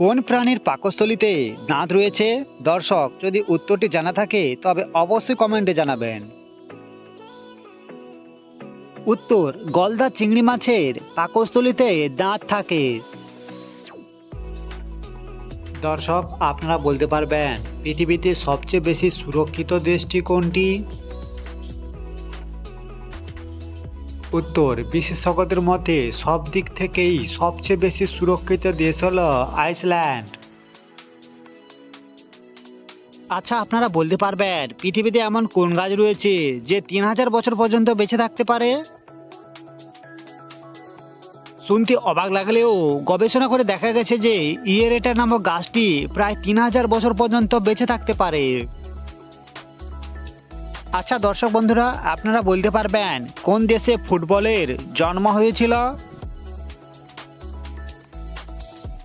কোন প্রাণীর পাকস্থলীতে দাঁত রয়েছে? দর্শক, যদি উত্তরটি জানা থাকে তবে অবশ্যই কমেন্টে জানাবেন। উত্তর, গলদা চিংড়ি মাছের পাকস্থলীতে দাঁত থাকে। দর্শক, আপনারা বলতে পারবেন পৃথিবীতে সবচেয়ে বেশি সুরক্ষিত দেশটি কোনটি? উত্তর, বিশেষজ্ঞদের মতে সব দিক থেকেই সবচেয়ে বেশি সুরক্ষিত দেশ হলো আইসল্যান্ড। আচ্ছা, আপনারা বলতে পারবেন পৃথিবীতে এমন কোন গাছ রয়েছে যে 3000 বছর পর্যন্ত বেঁচে থাকতে পারে? শুনতে অবাক লাগলেও গবেষণা করে দেখা গেছে যে ইয়েরেটা নামক গাছটি প্রায় 3000 বছর পর্যন্ত বেঁচে থাকতে পারে। আচ্ছা দর্শক বন্ধুরা, আপনারা বলতে পারবেন কোন দেশে ফুটবলের জন্ম হয়েছিল?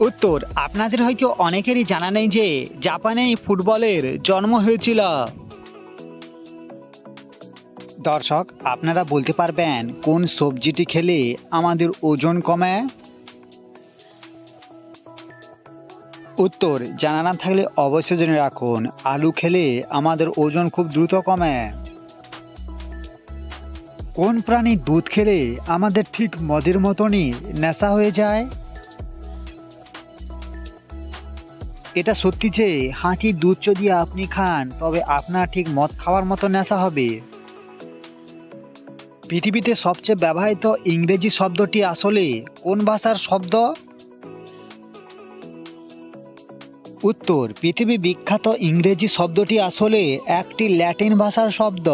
উত্তর, আপনাদের হয়তো অনেকেরই জানা নেই যে জাপানেই ফুটবলের জন্ম হয়েছিল। দর্শক, আপনারা বলতে পারবেন কোন সবজিটি খেলে আমাদের ওজন কমে? উত্তর, জানা না থাকলে অবশ্যই জেনে রাখুন, আলু খেলে আমাদের ওজন খুব দ্রুত কমে। কোন প্রাণীর দুধ খেলে আমাদের ঠিক মদের মতনই নেশা হয়ে যায়? এটা সত্যি যে হাঁটির দুধ যদি আপনি খান তবে আপনার ঠিক মদ খাওয়ার মতো নেশা হবে। পৃথিবীতে সবচেয়ে ব্যবহৃত ইংরেজি শব্দটি আসলে কোন ভাষার শব্দ? উত্তর, পৃথিবী বিখ্যাত ইংরেজি শব্দটি আসলে একটি ল্যাটিন ভাষার শব্দ।